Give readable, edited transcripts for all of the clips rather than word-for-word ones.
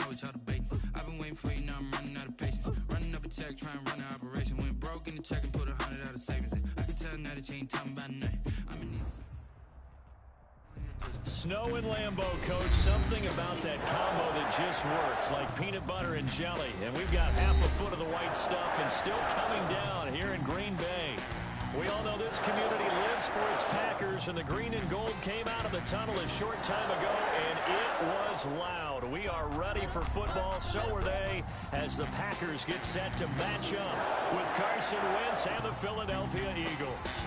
know what y'all debating. I've been waiting for you, now I'm running out of patience. Running up a check, trying to run an operation. Went broke in the check and put 100 out of savings in. I can tell now that you ain't talking about nothing. I'm in these. Snow and Lambeau, Coach. Something about that combo that just works, like peanut butter and jelly. And we've got half a foot of the white stuff and still coming down here in Green Bay. We all know this community lives for its Packers, and the green and gold came out of the tunnel a short time ago, and it was loud. We are ready for football, so are they, as the Packers get set to match up with Carson Wentz and the Philadelphia Eagles.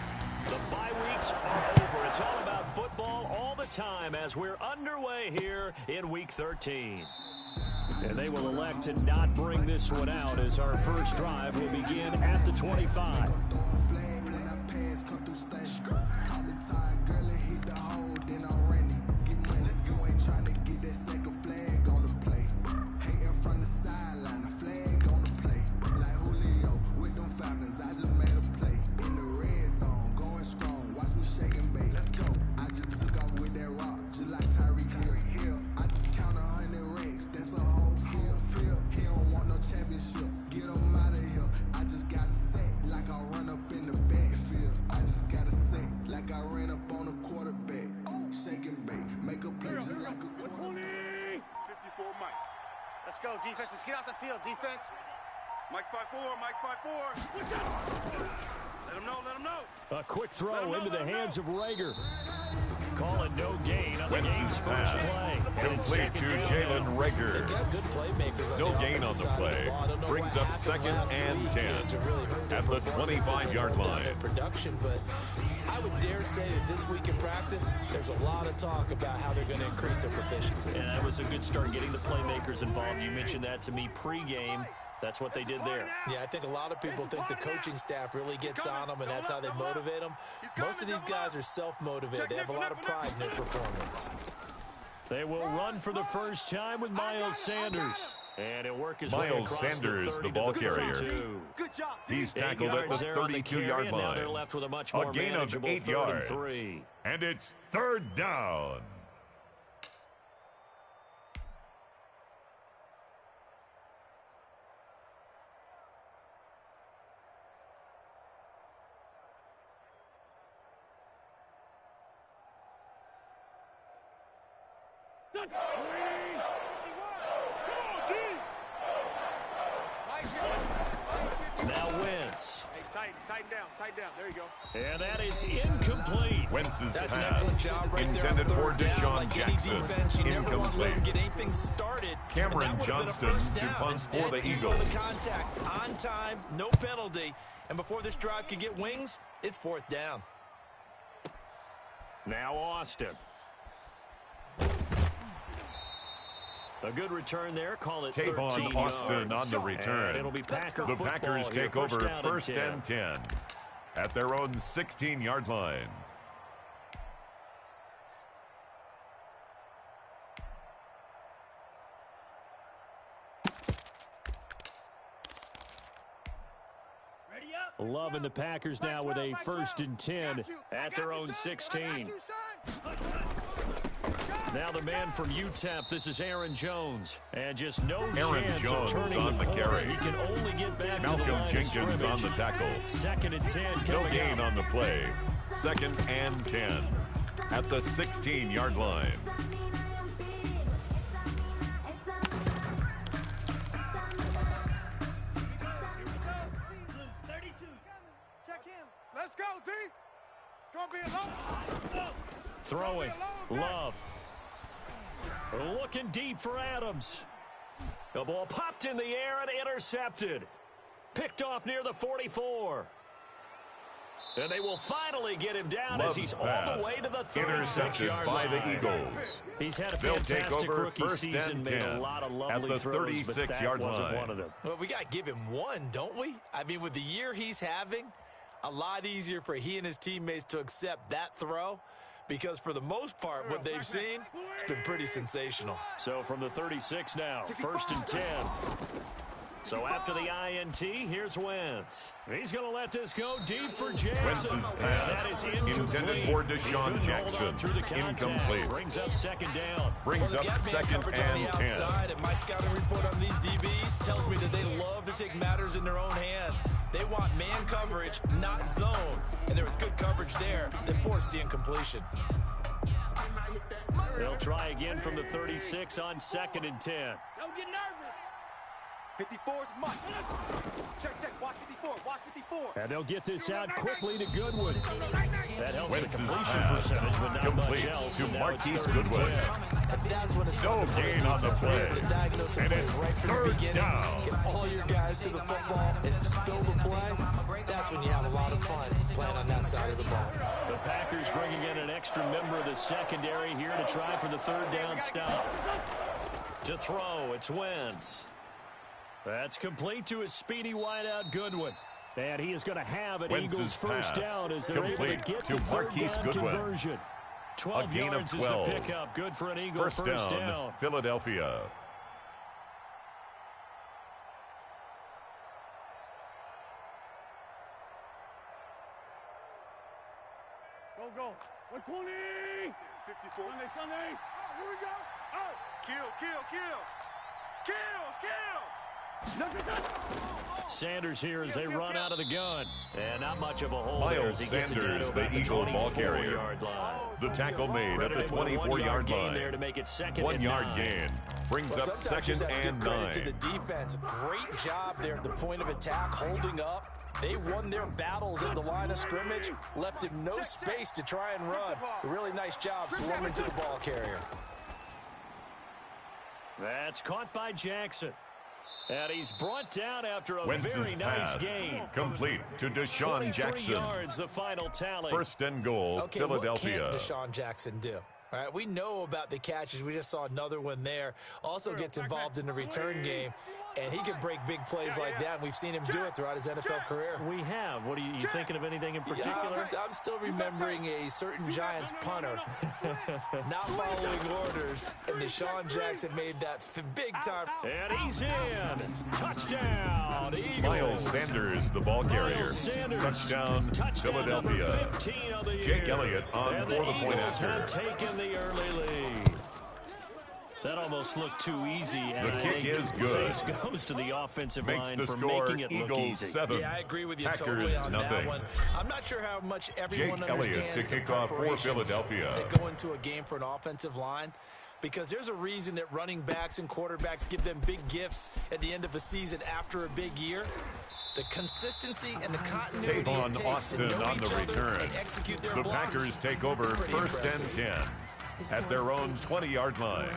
The bye weeks are over. It's all about football all the time as we're underway here in Week 13. And they will elect to not bring this one out as our first drive will begin at the 25. Let's go, defense. Let's get out the field, defense. Mike's 5-4, Mike's 5-4. Let him know, let him know. A quick throw into the hands of Rager. Call it no gain on the game's first play. Complete to Jalen Rager. No gain on the play. Brings up second and 10 at the 25-yard line. But I would dare say that this week in practice, there's a lot of talk about how they're going to increase their proficiency. And that was a good start getting the playmakers involved. You mentioned that to me pregame. That's what they did there. Yeah, I think a lot of people think the coaching staff really gets on them, and that's how they motivate them. Most of these guys are self-motivated. They have a lot of pride in their performance. They will run for the first time with Miles Sanders. And it'll work his way Miles across Sanders, the the ball 32. carrier. He's tackled at the 32-yard line. They're left with a much more gain of 8 yards. And it's third down. Now Wentz. Hey, tighten down. There you go. And that is incomplete. Wentz's That's an pass, excellent job right intended there for on third down. Deshaun Like any Jackson, defense, you never want to let incomplete. them get anything started. Cameron Johnston to punt Instead, for the you saw Eagles. the contact on time, no penalty. And before this drive could get wings, it's fourth down. Now Austin. A good return there. Call it 13 Tavon Austin yards. on the return. And it'll be Packer The football Packers here, take over first and 10 at their own 16-yard line. Loving the Packers now with a first and 10 at their own 16. Now the man from UTEP, this is Aaron Jones. And just no chance Jones of turning on the corner. carry. He can only get back to the Malcolm line Jenkins of scrimmage. on the tackle. Second and 10 No coming gain up. on the play. Second and 10 at the 16-yard line. Let's go, D. It's going to be a long. Throwing. Love. Looking deep for Adams. The ball popped in the air and intercepted. Picked off near the 44. And they will finally get him down as he's all the way to the 36-yard line. Intercepted by the Eagles. He's had a They'll take fantastic over rookie first season, and made 10 a lot of at lovely the throws, but that 36-yard wasn't line. one of them. Well, we got to give him one, don't we? I mean, with the year he's having, a lot easier for he and his teammates to accept that throw because for the most part, what they've seen, it's been pretty sensational. So from the 36 now, first and 10. So after the INT, here's Wentz. He's going to let this go deep for Jackson. Wentz's pass That is intended for Deshaun Jackson. Incomplete. Brings up second down. Brings up second and 10. And my scouting report on these DBs tells me that they love to take matters in their own hands. They want man coverage, not zone. And there was good coverage there that forced the incompletion. They'll try again from the 36 on second and 10. Don't get nervous. 54 is Mike. Check. Watch 54. Watch 54. And they'll get this out quickly to Goodwin. That helps Wentz's the completion pass percentage, but not much complete else. to And now Marquise it's third and Goodwin. 10. And that's when it's No gain on the play. And it's third down. Get all your guys to the football and spill the play. That's when you have a lot of fun playing on that side of the ball. The Packers bringing in an extra member of the secondary here to try for the third down stop. To throw, it's Wentz. That's complete to his speedy wideout Goodwin. And he is going to have an Wentz's Eagles first pass down as they're able to complete get to the third Marquise down Goodwin. conversion. 12 gain of yards 12. is the pickup. Good for an Eagle First down, Philadelphia. Go. 120. 54. Sunday. Oh, here we go. Oh, kill. Sanders here as they run out of the gun. And not much of a hole there Miles as he gets it down to Sanders, about the Eagle ball 24-yard line. The tackle made at the 24-yard gain there line. to make it second 1 and yard 9. gain. Brings Well, up sometimes you second just have to and give credit to 9. the defense. Great job there at the point of attack, holding up. They won their battles at the line of scrimmage, left him no space to try and run. A really nice job swarming to the ball carrier. That's caught by Jackson. And he's brought down after a Wentz's very nice pass game. complete to Deshaun 23 Jackson. yards, the final tally. First and goal, Okay, Philadelphia. what can Deshaun Jackson do? All right, we know about the catches. We just saw another one there. Also gets involved in the return game, and he can break big plays like that. And we've seen him do it throughout his NFL career. We have. What are you thinking of anything in particular? I'm still remembering a certain Giants punter not following orders, and Deshaun Jackson made that big time. And he's in. Touchdown, Eagles. Miles Sanders, the ball carrier. Miles Sanders. Touchdown, Number Philadelphia. 15 of the Jake year. Elliott on And for the point Eagles after. have taken the early lead. That almost looked too easy. And The I kick think is good. thanks goes to the offensive Makes line the for score making it look Eagles easy. 7. Yeah, I agree with you Packers totally on that nothing. one. I'm not sure how much everyone Jake Elliott understands to the kick off for preparations Philadelphia. that go into a game for an offensive line. Because there's a reason that running backs and quarterbacks give them big gifts at the end of a season after a big year. The consistency and the continuity it Tavon takes Austin to know on each the other return. and execute their The blocks. Packers take over It's pretty first impressive. and 10 at their own 20-yard line.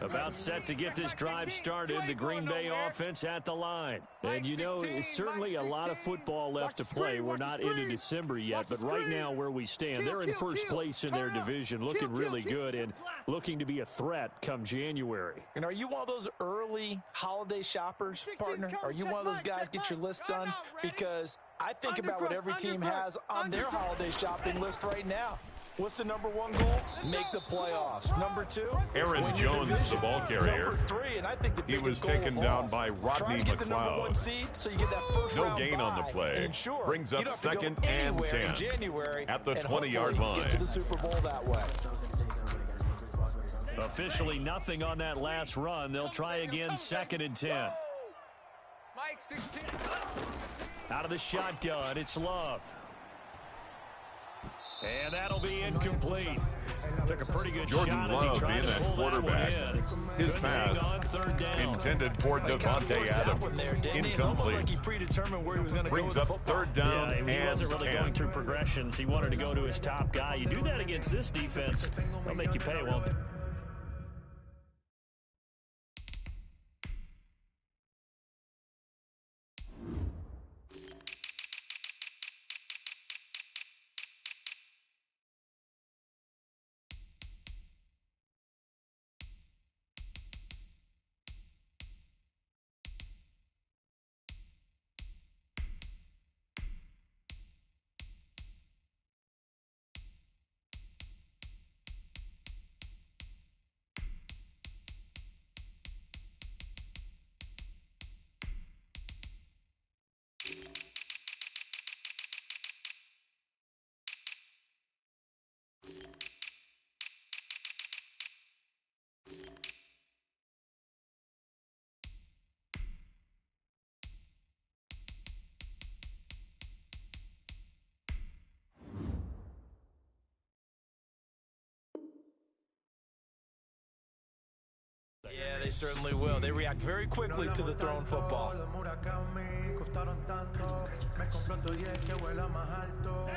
About set to get this drive started, the Green Bay offense at the line. And you know, it's certainly a lot of football left to play. We're not into December yet, but right now where we stand, they're in first place in their division, looking really good and looking to be a threat come January. And are you one of those early holiday shoppers, partner? Are you one of those guys get your list done? Because I think about what every team has on their holiday shopping list right now. What's the number one goal? Make the playoffs. Number two, Aaron win your Jones, division. the ball carrier. Number three, and I think the He biggest was goal taken of down all, by Rodney trying to get the number one McLeod. seed so you get that first No round gain on the bye play. and ensure Brings up you don't have to go second and anywhere in 10 January at the and 20-yard hopefully get to line. the Super Bowl that way. Officially nothing on that last run. They'll try again second and 10. Mike 16. Out of the shotgun, it's Love. And that'll be incomplete. Took a pretty good Jordan shot as he Love tried being to that pull that one quarterback. in. His Couldn't hang pass on third down. intended for Kind of Devontae forced that one Adams. there, didn't he? It's almost like he Incomplete. predetermined where he was going to go with Brings the up football. third down Yeah, he and wasn't really 10. going through progressions. He wanted to go to his top guy. You do that against this defense, they'll make you pay, won't they? they certainly will. They react very quickly to the thrown football.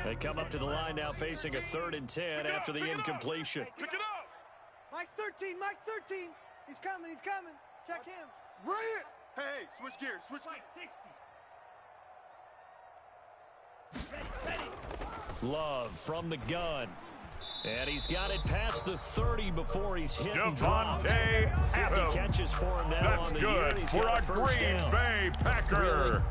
They come up to the line now facing a 3rd and 10 after the incompletion. Pick it up. Mike's 13, Mike's 13. He's coming, he's coming. Check him. Bring it. Hey, switch gears, switch gears. 60. Love from the gun. And he's got it past the 30 before he's hit and dropped. 50 catches for him now. That's on the good year. for a Green Bay Packer.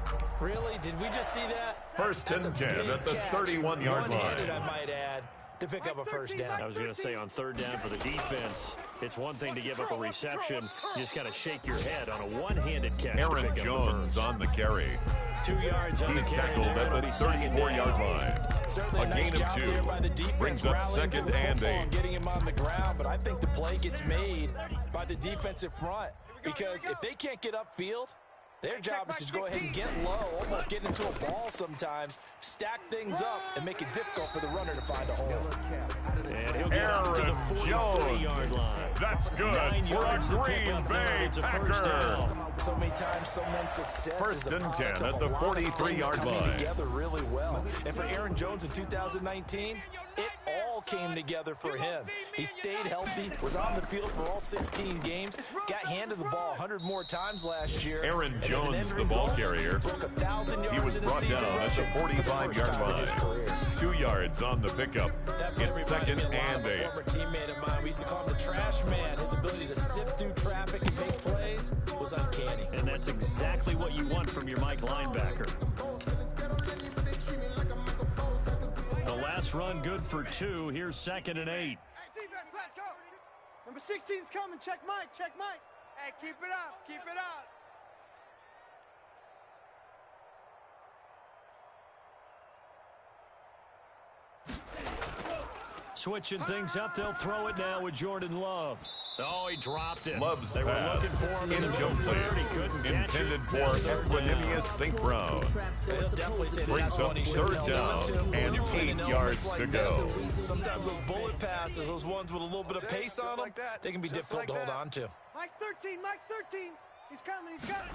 Really? Did we just see that? 1st and 10 at the 31-yard line. One-handed, I might add, to pick up a first down. I was going to say on 3rd down for the defense, it's one thing to give up a reception. You just got to shake your head on a one-handed catch. Aaron Jones on the carry. 2 yards on the He's carry. tackled at the 34-yard line. Certainly A nice gain of job 2 there by the defense, brings up rallying to 2nd the and football 8. Getting him on the ground, but I think the play gets made by the defensive front because if they can't get upfield, their job is to go ahead and get low, almost get into a ball sometimes, stack things up, and make it difficult for the runner to find a hole. And he'll get up to the 43-yard line. That's good 9 for a yards to pick Green up there. Bay It's a first Packer. down. So many times someone's success is 1st the and product 10 of at a the lot of things 43-yard coming line. together really well. And for Aaron Jones in 2019, it all came together for him. He stayed healthy, was on the field for all 16 games, got handed the ball 100 more times last year. Aaron and Jones, as an end the result, ball carrier. broke 1,000 yards He was in a brought season down at the rushing for the first 45-yard time in his career. line. 2 yards on the pickup. That play It's reminded 2nd me a lot and of a 8. former teammate of mine. We used to call him the trash man. His ability to sift through traffic and make plays was uncanny. And that's exactly what you want from your Mike linebacker. The last run good for 2. Here's 2nd and 8. Hey, defense, let's go. Number 16's coming. Check Mike, check Mike. Hey, keep it up, keep it up. Switching things up, they'll throw it now with Jordan Love. Oh, he dropped it. Love's They were pass, looking for him in the middle third. He couldn't catch it. intended for Now 3rd down. Equanimous St. Brown. He'll definitely say Brings that's up one he should have 3rd held on down to. When and you're playing 8 in yards elements to like go. this, sometimes those bullet passes, those ones with a little bit of pace on them, they can be difficult to hold on to. Mike's 13, Mike's 13. He's coming, he's coming.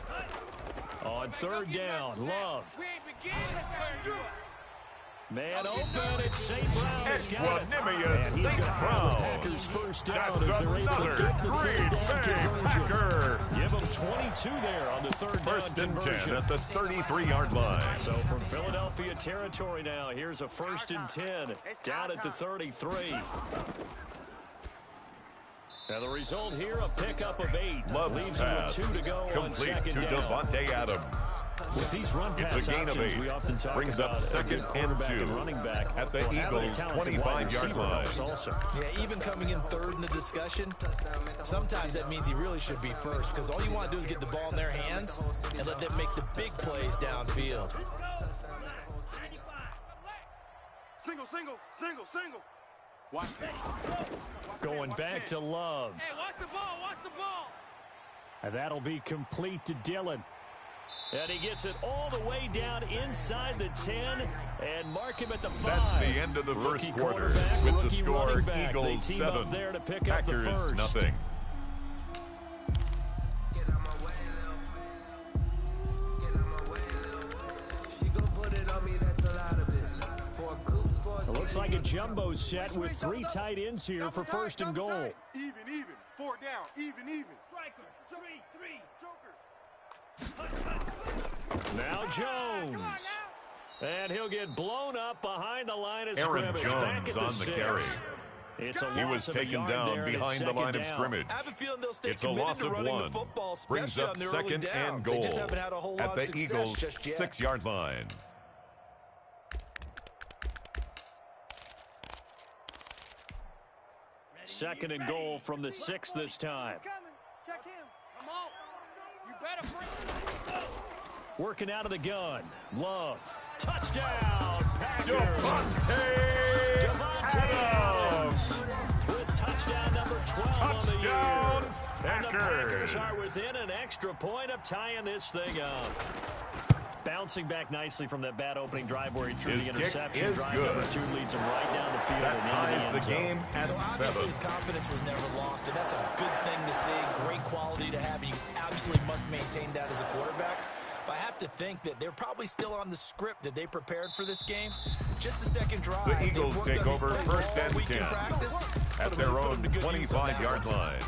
On 3rd down, Love. We ain't beginning. Man open, it's St. Brown. He's got it. Equanimous And he's St. going to have the Brown. Packers first down That's as they're able to another get the Green 3rd down Bay conversion. Packer. Give them 22 there on the 3rd down 1st and 10 conversion. at the 33-yard line. So from Philadelphia territory now, here's a 1st and 10 down at the 33. Now the result here, a pickup of 8. Love's Leaves him with pass 2 to go on complete 2nd to down. Devontae Adams. With these run pass It's a gain of options, 8. we often talk Brings up about a 2nd good and quarterback 2 and running back. at the Well, having a Eagles' talented wide 25-yard receiver line. helps also. Yeah, even coming in 3rd in the discussion, sometimes that means he really should be 1st because all you want to do is get the ball in their hands and let them make the big plays downfield. Single, single, single, single. Watch it. Going back to Love. Hey, watch the ball, watch the ball. And that'll be complete to Dillon. And he gets it all the way down inside the 10 and mark him at the 5. That's the end of the Rookie first quarter quarterback, with the rookie score running back. Eagles They team up 7, there to pick up the Packers first. nothing. It looks like a jumbo set with 3 tight ends here for 1st and goal. Even, 4 down, even. Striker, 3, Joker. Now Jones. And he'll get blown up behind the line of Aaron scrimmage. Back at Jones the on 6. the carry. It's a He loss was of a taken yard down there, and it's behind the 2nd line of down. scrimmage. I have a feeling they'll stay It's a committed loss to of running 1. the football, Brings especially up on the early 2nd downs. and They goal just haven't had a whole lot at of the success Eagles' just yet. 6-yard line. Second and goal from the 6 this time. He's coming. Check him. Come on. You better bring it. Working out of the gun. Love. Touchdown, Packers. Devontae Adams. With touchdown number 12 on the year. Touchdown, And the Packers. Packers are within an extra point of tying this thing up. Bouncing back nicely from that bad opening drive where he threw His the interception. kick is Drive good. number 2 leads him right down the field. That and ties into the end game zone. at So obviously 7. his confidence was never lost, and that's a good thing to see. Great quality to have. You absolutely must maintain that as a quarterback. But I have to think that they're probably still on the script that they prepared for this game. Just the second drive. The Eagles take over first and 10 at their own 25-yard line.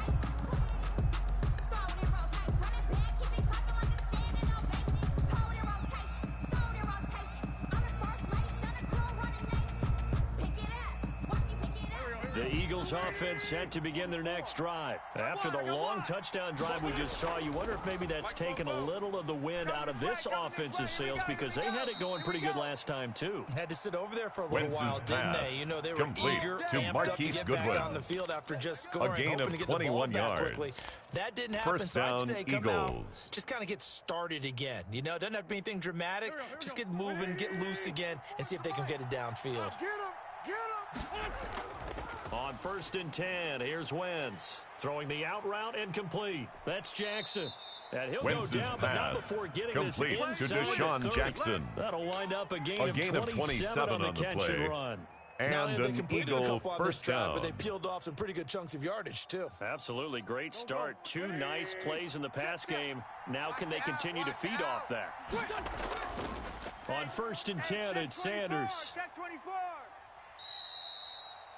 The Eagles offense set to begin their next drive. After the long touchdown drive we just saw, you wonder if maybe that's taken a little of the wind out of this offense's sails because they had it going pretty good last time, too. Had to sit over there for a little Wentz's while, didn't pass they? You know, they were complete eager, to amped up to Marquise get Goodwin. back on the field after just scoring, A gain hoping of to get the ball 21 back yards. quickly. That didn't happen, First so I'd down, say come out, Eagles. just kind of get started again. You know, it doesn't have to be anything dramatic. Just get moving, get loose again, and see if they can get it downfield. On first and 10, here's Wentz. Throwing the out route and complete. That's Jackson. And he'll Wentz's go down, but not pass before getting complete this to inside Deshaun the 30. Jackson. That'll wind up a gain, A gain of 27 on the on the catch play. and run. Now, And they an completed a Eagle couple on this first drive, but they down. peeled off some pretty good chunks of yardage, too. Absolutely great start. 2 nice plays in the pass game. Now can they continue to feed off that? On first and 10, it's Sanders. Check 24.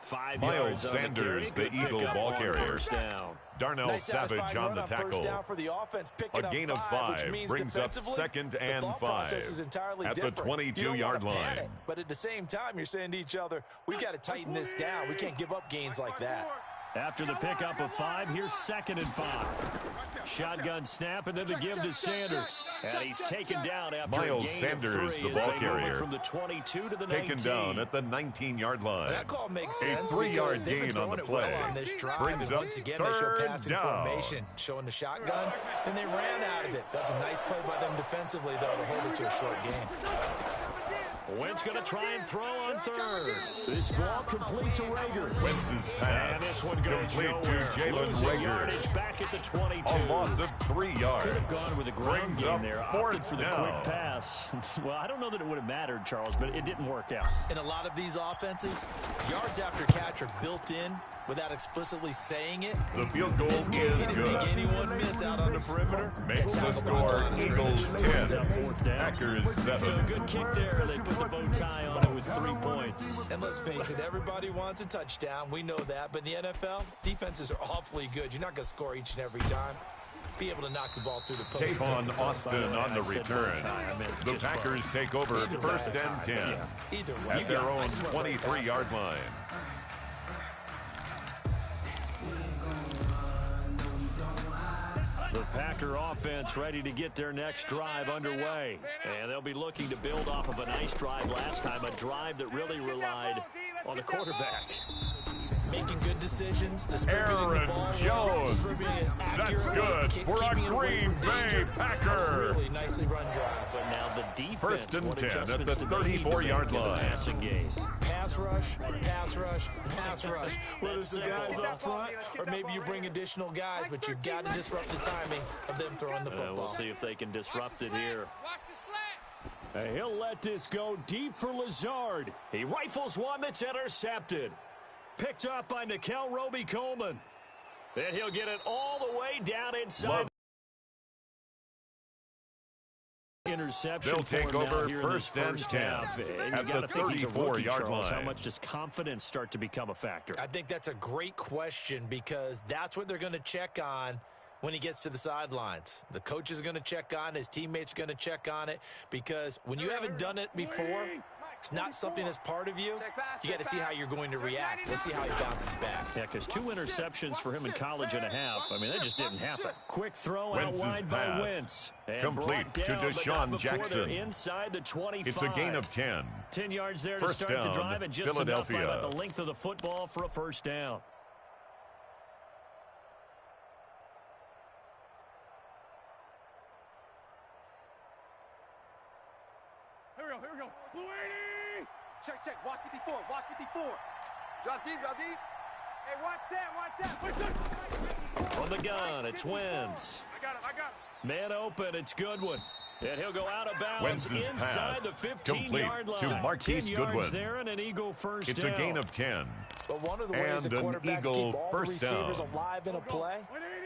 5 Miles yards on Sanders, the carry. the Good Eagle pickup ball on carrier. first down. Darnell Nice Savage satisfying on run the first down tackle. for the offense, A picking gain up of 5, which 5 means brings up defensively, second the and thought 5 process is entirely at the different. You don't 22-yard wanna line. panic, but at the same time, you're saying to each other, we've got to tighten this down. We can't give up gains like that. After the pickup of 5, here's second and 5. Shotgun snap, and then the give to Sanders. And he's taken down after Miles a gain Sanders, of 3 the as ball they move it carrier. from the 22 to the Taken 19. down at the 19-yard line. That call makes A sense 3-yard because they've been gain on throwing the it well play. on this drive. Brings And up once again, they show third passing down. formation, showing the shotgun. Then they ran out of it. That's a nice play by them defensively, though, to hold it to a short game. Wentz going to try and throw on third. This ball complete to Rager. Wentz's pass And this one goes complete nowhere. to Jalen Losing Rager. yardage back at the 22. A loss of 3 yards. Could have gone with a ground Brings game up there. fourth Opted for the down. quick pass. Well, I don't know that it would have mattered, Charles, but it didn't work out. In a lot of these offenses, yards after catch are built in without explicitly saying it. The field goal In this case, is he didn't make good. anyone miss out on the perimeter. Makes the Tackled on the score line of Eagles scrimmage. 10. Up 10. fourth down. Packers So a 7. good kick there. They put the bow tie on it with 3 points. And let's face it, everybody wants a touchdown. We know that. But in the NFL, defenses are awfully good. You're not going to score each and every time. Be able to knock the ball through the post. Tavon Austin on the I said return. bow tie. I meant The just bow. Packers take over Either first way. and 10 Either way. at their I own just wanna play 23-yard line. The Packer offense ready to get their next drive underway. And they'll be looking to build off of a nice drive last time, a drive that really relied on the quarterback. Making good decisions, distributing Aaron the ball, Jones. distributing it That's accurately, good keeping for a it away Green from Bay danger. Packer. Really nicely run drive. But now the defense, First and what 10 at adjustments the do they need to 34-yard make in the line. passing game? Pass rush, pass rush, pass rush. Whether it's the That's guys simple. up front or maybe you bring additional guys, but you've got to disrupt the timing of them throwing the football. We'll see if they can disrupt it here. Watch the slant. He'll let this go deep for Lazard. He rifles one that's intercepted. Picked up by Nikel Roby-Coleman. And he'll get it all the way down inside. Interception They'll take for him now over here in this first and first 10 half. And at you got the to think he's a rookie, 34-yard Charles. How line. much does confidence start to become a factor? I think that's a great question because that's what they're going to check on when he gets to the sidelines. The coach is going to check on it. His teammates are going to check on it because when you haven't done it before, it's not something that's part of you. You got to see how you're going to react. Let's see how he bounces back. Yeah, because 2 interceptions for him in college and a half. I mean, that just didn't happen. Quick throw out Wentz's wide by pass. Wentz. And Complete brought to down, but Deshaun not before Jackson. they're inside the 25. It's a gain of 10. 10 yards there First to start the down, drive, and just enough by Philadelphia. about the length of the football for a first down. Here we go. Fluini! Check. Watch 54. Watch 54. Drop deep. Hey, watch that. From the gun, it's Wentz. I got him. Man open, it's Goodwin. And he'll go out of bounds Wins his inside pass. the 15-yard line. Complete to Marquise 10 yards Goodwin. there and an Eagle first It's down. a gain of 10. But one of the ways And the an quarterbacks Eagle keep all the first receivers down. alive in a play,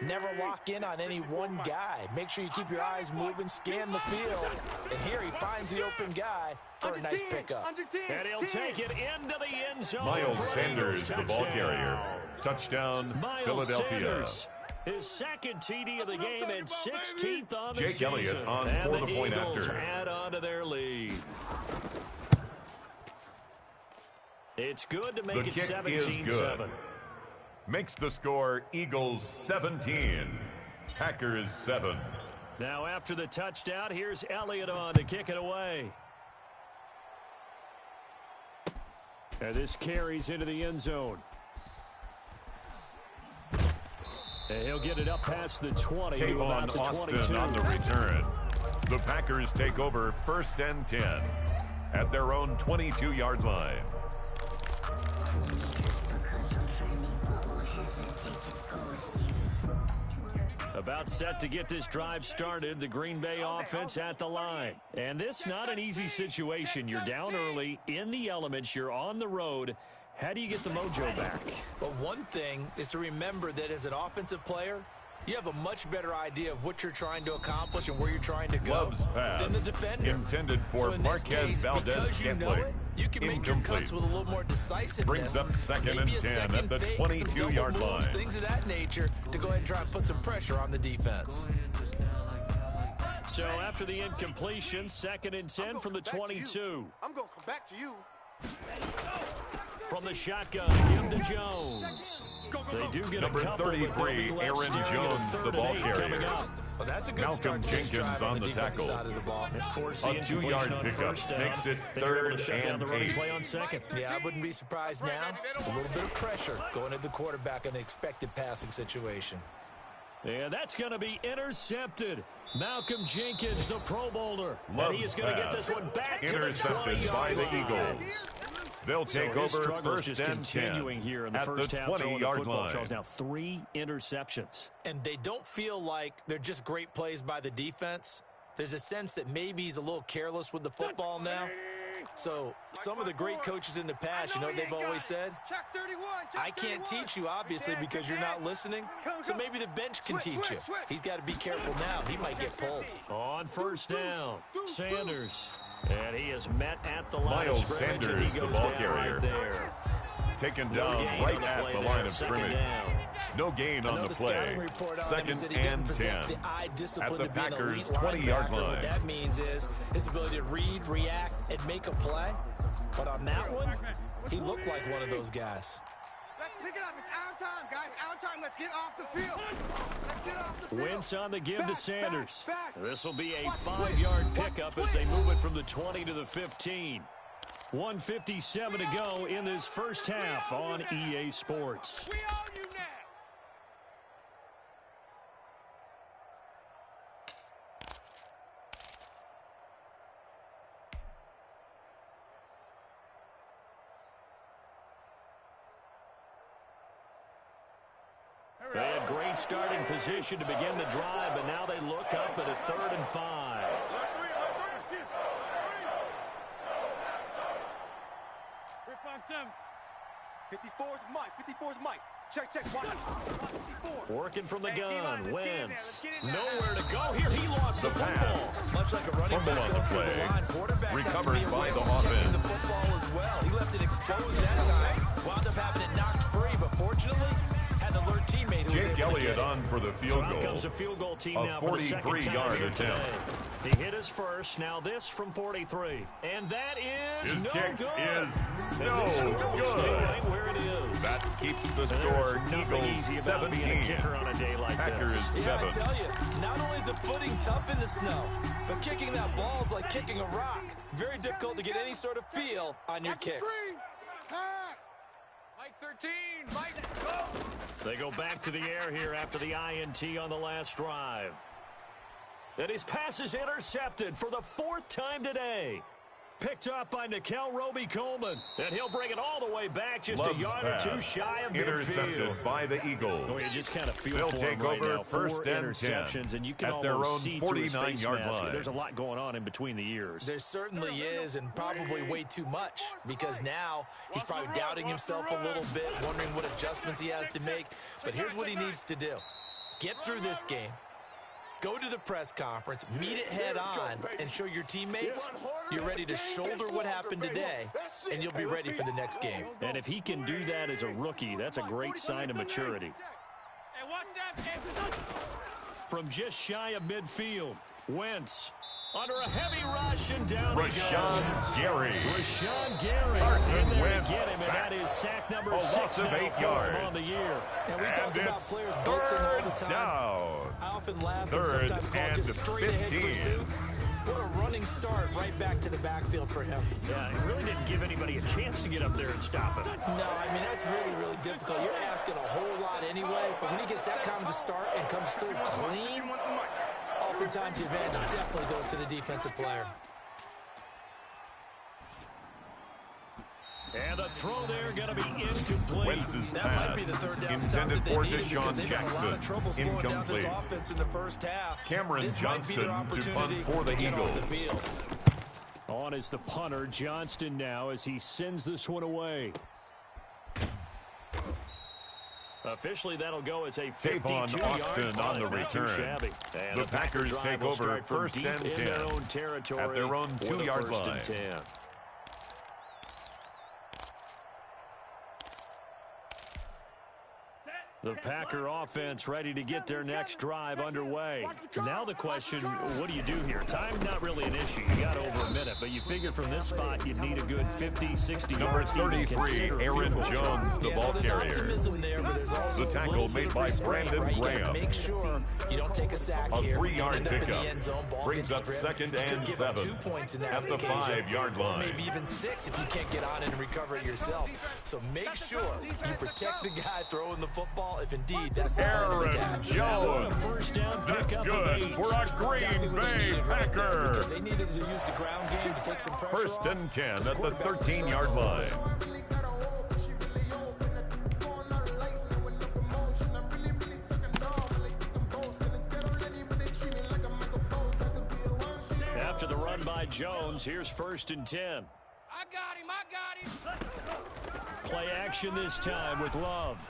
never lock in on any one guy. Make sure you keep your eyes moving, scan the field. And here he finds the open guy for a nice pickup. And he'll take it into the end zone. Miles for an Eagles Sanders, the ball touchdown. carrier. Touchdown, Miles Philadelphia. Sanders, his second TD of the game and 16th on the Jake season. Elliott on and for the the point Eagles after. add on to their lead. It's good to The make it kick is 17-7. good. Makes the score Eagles 17, Packers 7. Now after the touchdown, here's Elliott on to kick it away. And this carries into the end zone. And he'll get it up past the 20 to Tavon about the Austin 22. on the return. The Packers take over 1st and 10 at their own 22-yard line. About set to get this drive started, the Green Bay offense at the line. And this not an easy situation. You're down early, in the elements, you're on the road. How do you get the mojo back? But one thing is to remember that as an offensive player, you have a much better idea of what you're trying to accomplish and where you're trying to go Love's pass, than the defender. intended for So in this Marquez case, Valdez because you know Scantling. it, you can make your Incomplete. cuts with a little more decisiveness. Brings up 2nd and Maybe a 10 second at the fake, some 22-yard double moves, line. things of that nature to go ahead and try and put some pressure on the defense. So after the incompletion, 2nd and 10 from the 22. I'm going to come back to you. From the shotgun, give to Jones. They do get Number a couple, 33, but they'll be left Aaron staring at Jones, a 3rd the and ball 8 carrier. coming up. Well, that's a good Malcolm start to this Jenkins drive on on the the defensive tackle. side of the ball. Force the A incompletion 2-yard on pickup first down. makes it They were able 3rd to shut down and the running 8. play on 2nd. Yeah, I wouldn't be surprised now. A little bit of pressure going at the quarterback in the expected passing situation. And that's going to be intercepted. Malcolm Jenkins, the Pro Bowler. Love's And he is going to get pass. this one back to the Intercepted 20-yard by the line. Eagles. They'll take So his over struggle's 1st just and continuing 10 here in the at first the half, throwing the 20-yard football. line. Charles, now 3 interceptions. And they don't feel like they're just great plays by the defense. There's a sense that maybe he's a little careless with the football now. So some of the great coaches in the past, you know what they've always said? Check 31, I can't teach you, obviously, because you're not listening. So maybe the bench can teach you. He's got to be careful now. He might get pulled. On first down, Sanders. And he is met at the line Miles of scrimmage, Sanders, and he the goes ball down carrier. right there. Taken No down gain right on the at play the there, line of 2nd scrimmage. down. No gain on the Another scouting play. report on him is 2nd that he didn't and possess 10 the eye discipline at the to be an Packers' elite 20-yard linebacker. line. What that means is his ability to read, react, and make a play. But on that one, he looked like one of those guys. Let's pick it up. It's our time, guys. Our time. Let's get off the field. Let's get off the field. Wentz on the give to Sanders. back. This will be a 5-yard pickup as they move it from the 20 to the 15. 1:57 to go in this first half on EA Sports. We own you now. They had great starting position to begin the drive, but now they look up at a 3rd and 5. 54's Mike. 54's Mike. Check, check. Watch. 54. Working from the Hey, D-line, gun. let's get in there. Wentz. Let's get in there. Nowhere to go here. He lost the The football. pass. Much like a running Fumble back on the going through the play. line, quarterbacks Recovered have to be by aware the of protecting offense. the football as well. He left it exposed that time. Wound up having it knocked free, but fortunately, had an alert teammate who was Jake able to get Elliott it. on for the So field out goal. comes a field goal team A now for the second time 43-yard here attempt. today. He hit his first. Now this from 43. And that is His no kick good. is And no this score will stay good. right where it is. That keeps the There's score nothing Eagles easy about being a 17. kicker on a day like Packers this. Yeah, I 7. tell you, not only is the footing tough in the snow, but kicking that ball is like kicking a rock. Very difficult to get any sort of feel on your Watch the kicks. screen. Pass. Mike 13. Mike, go. They go back to the air here after the INT on the last drive. And his pass is intercepted for the 4th time today. Picked up by Nickel Roby-Coleman. And he'll bring it all the way back just Love's a yard pass. or two shy of Intercepted midfield. by the Eagles. Oh, you just kind of feel They'll for take him right over now. first 4 and interceptions, 10 and you can at their almost own see through his face 49-yard mask. line. There's a lot going on in between the ears. There certainly is, and probably way too much, because now he's probably doubting himself a little bit, wondering what adjustments he has to make. But here's what he needs to do. Get through this game. Go to the press conference, meet it head on, and show your teammates you're ready to shoulder what happened today, and you'll be ready for the next game. And if he can do that as a rookie, that's a great sign of maturity. From just shy of midfield, Wentz under a heavy rush and down he goes. Rashawn Gary. Rashawn Gary. Carson in there Wentz to get him, and that is sack number 6 of now 8 for him yards. on the year. And we talk about it's players blitzing all the time. down. I often laugh and Third sometimes call it just and straight ahead 15. pursuit. What a running start right back to the backfield for him. Yeah, it really didn't give anybody a chance to get up there and stop him. No, I mean, that's really, really difficult. You're asking a whole lot anyway, but when he gets that kind of a start and comes through clean, oftentimes the advantage definitely goes to the defensive player. And the throw there going to be incomplete. Wentz's That pass might be the third down stop intended that they for needed because Deshaun they had a lot of trouble Jackson. slowing down this Incomplete. offense in the first half. Cameron This might be their Johnston to punt opportunity for the to get off the Eagles. field. On is the punter, Johnston now, as he sends this one away. Officially, that'll go as a 52-yard Austin on the Not too return. shabby. And The Packers drive take will over start from first deep and in 10 their own territory at their own with a 2-yard first line. and 10. The Packer offense ready to get their next drive underway. Now the question, what do you do here? Time's not really an issue. You got over a minute, but you figured from this spot you'd need a good 50, 60 Number yards. to even 33, consider a Aaron field goal try. Jones, the ball so there's carrier. optimism there, but there's also The a tackle little made bit by of restraint, Brandon right? You gotta Graham. make sure you don't take a sack A here. 3-yard End up in the pickup end zone, ball brings gets up stripped. second You could and give up 7 2 points in that at the occasion, 5-yard or line. maybe even 6 if you can't get on it and recover it yourself. So make sure you protect the guy throwing the football if indeed that's the plan of Aaron attack. Jones. First down That's pickup of good 8. for a Exactly Green what they Bay needed right there, Packer. because they needed to use the ground game to take some pressure First off. and 10 at the Quarterbacks were 13-yard starting to line. After the run by Jones, here's first and 10. I got him. Play action this time with Love.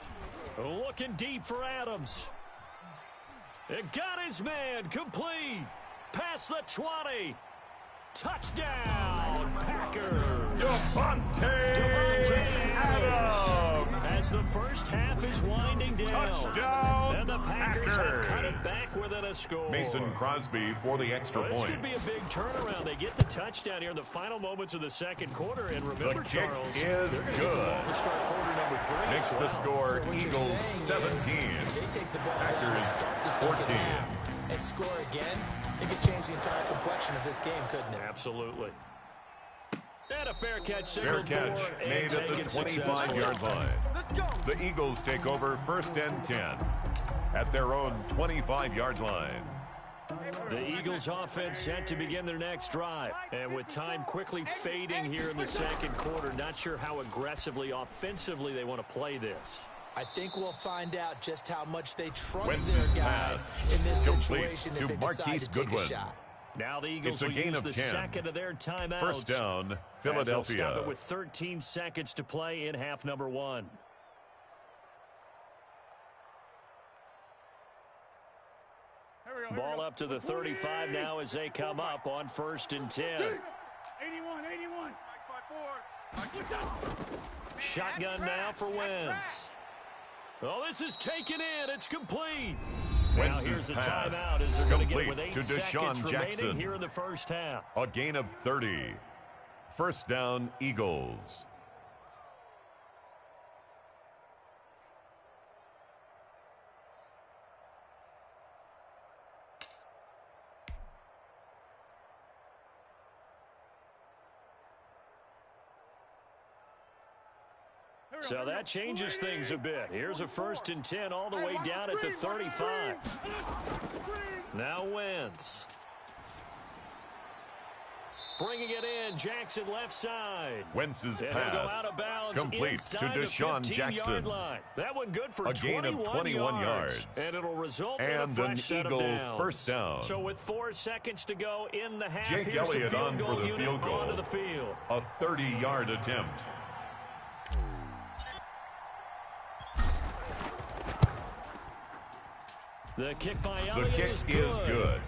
Looking deep for Adams. It got his man complete. Past the 20. Touchdown, Packers. Devontae Adams. As the first half is winding down. Touchdown, And the Packers have cut Packers. it back within a score. Mason Crosby for the extra Well, this point. could be a big turnaround. They get the touchdown here in the final moments of the second quarter. And remember, The kick Charles, is they're going to get the ball good. to start quarter number 3. Makes the score So what you're Eagles saying 17. is, they take the ball down to Packers start the second 14. half and score again. It could change the entire complexion of this game, couldn't it? Absolutely. And a fair catch Fair signaled catch for and made at the taken successfully. 25-yard line. Let's go. The Eagles take over first and 10 at their own 25-yard line. The Eagles offense set to begin their next drive. And with time quickly fading here in the second quarter, not sure how aggressively, offensively they want to play this. I think we'll find out just how much they trust Wentz's their guys pass in this complete situation to if they decide Marquise to take Goodwin. a shot. Now the Eagles It's a will gain use of the 10. second of their timeouts. First down, As they'll stop Philadelphia. it with 13 seconds to play in half number 1. Ball up to the 35 now as they come up on first and 10. 81. Shotgun now for Wentz. Oh, this is taken in. It's complete. Now Wentz's here's a pass timeout as they're going to get it with complete 8 to Deshaun seconds Jackson. remaining here in the first half. A gain of 30. First down, Eagles. So that changes things a bit. Here's a first and 10 all the way down at the 35. Now Wentz. Bringing it in, Jackson left side. Wentz's And he'll go pass out of bounds complete to inside Deshaun the 15-yard Jackson. line. That one good for A gain of 21 yards. And it'll result in And a fresh set Eagle of downs. first down. So with 4 seconds to go in the half, Jake here's Elliott the field on goal for the unit field goal. onto the field. A 30-yard attempt. The kick by The Elliott kick is is good.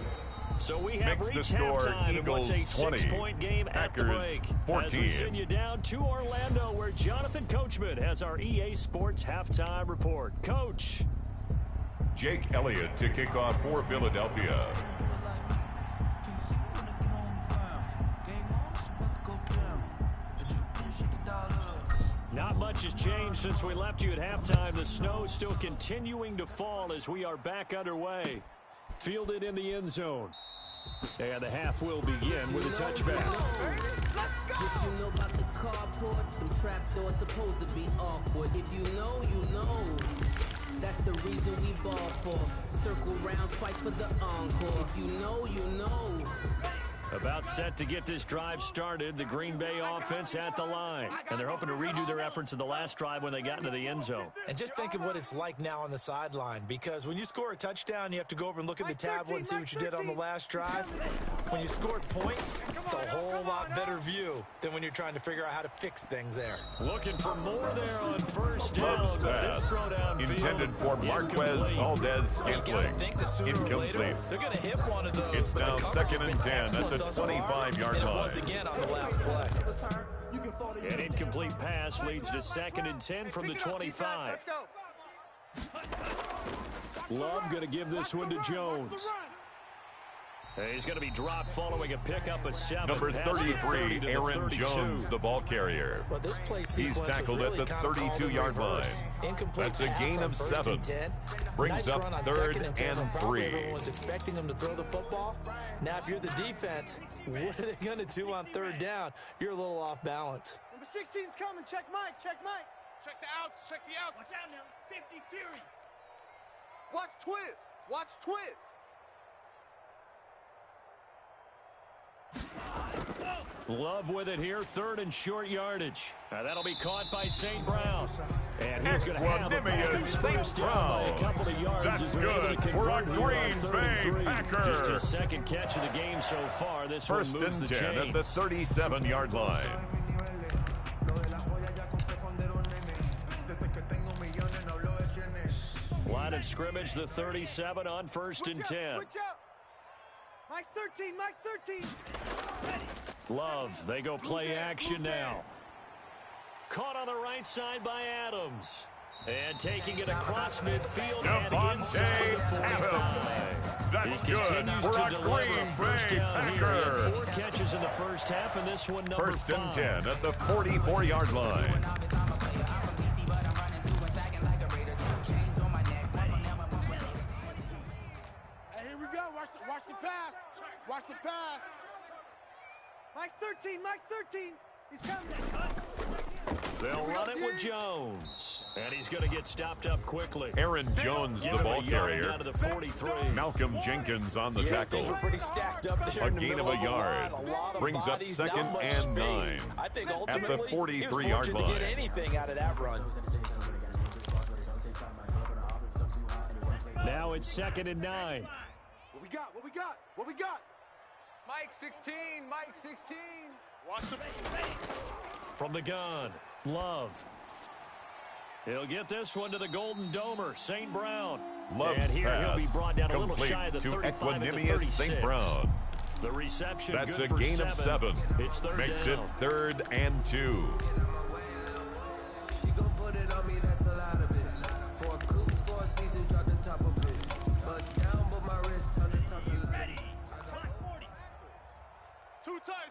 So we have Makes the reached score halftime in what's a Eagles 20, 6-point game at the Packers break. 14. As we send you down to Orlando, where Jonathan Coachman has our EA Sports halftime report. Coach. Jake Elliott to kick off for Philadelphia. Not much has changed since we left you at halftime. The snow still continuing to fall as we are back underway. Fielded in the end zone. And the half will begin with a touchback. If you know about the carport, them trapdoors supposed to be awkward. If you know, you know. That's the reason we ball for. Circle round twice for the encore. If you know, you know. About set to get this drive started, the Green Bay offense at the line. And they're hoping to redo their efforts in the last drive when they got into the end zone. And just think of what it's like now on the sideline, because when you score a touchdown, you have to go over and look at the tablet and see what you did on the last drive. When you scored points, it's a whole lot better view than when you're trying to figure out how to fix things there. Looking for more there on first down, Love's but this pass throw downfield intended for Marquez incomplete. Valdez-Scantling. You gotta think that sooner or later, Incomplete. they're going to hit one of those. It's but now the coverage second has and been 10 at the excellent thus far, 25-yard and it line. was again on the last play. An incomplete pass leads to second and 10 from the 25. Let's go. Love going to give this one to Jones. He's going to be dropped following a pickup of 7. Number Pass from 33, 30 to the Aaron 32. Jones, the ball carrier. Well, this play He's sequence tackled was at really the kind of called in 32-yard line. reverse. Incomplete That's a pass gain on of first 7. and 10. Brings Nice up run on third second and 10 and when probably 3. everyone was expecting him to throw the football. Now, if you're the defense, what are they going to do on third down? You're a little off balance. Number 16's coming. Check Mike. Check Mike. Check the outs. Check the outs. Watch out now. 50 Fury. Watch Twiz. Watch Twiz. Love with it here, third and short yardage. That'll be caught by St. Brown. And he's going to have a Equanimous first down by a couple of yards. That's as they're able to good for a convert here on Green third Bay and 3. Packer. Just his second catch of the game so far. This First one moves and the 10 chains. at the 37-yard line. Line of scrimmage, the 37 on first and 10. Switch out. Mike's 13. Mike's 13. Love, they go play action now. Caught on the right side by Adams. And taking it across midfield and inside the 45. That's He good continues for to a deliver Green first Bay down here. He had Packer. 4 catches in the first half, and this one number First 5. and 10 at the 44-yard line. Hey, here we go. Watch the pass. Watch the pass. Mike's 13. Mike's 13. He's coming. They'll run it with Jones. And he's going to get stopped up quickly. Aaron Jones, Give the him ball a yard carrier. down to the 43. Malcolm Jenkins on the Yeah, tackle. things were pretty stacked up there A in the gain of middle a yard. line. A lot of Brings up bodies, second not much and space. 9. I think At the ultimately, he was 43-yard fortunate to line. get anything out of that run. Now it's second and 9. What we got? What we got? What we got? Mike 16. Mike 16. Watch the. From the gun, Love. He'll get this one to the Golden Domer, St. Brown. Love's and here pass. he'll be brought down a little Complete shy of the to 35 at the Equanimous 36. St. Brown. The reception That's good a for gain of 7. It's third Makes down. it third and 2.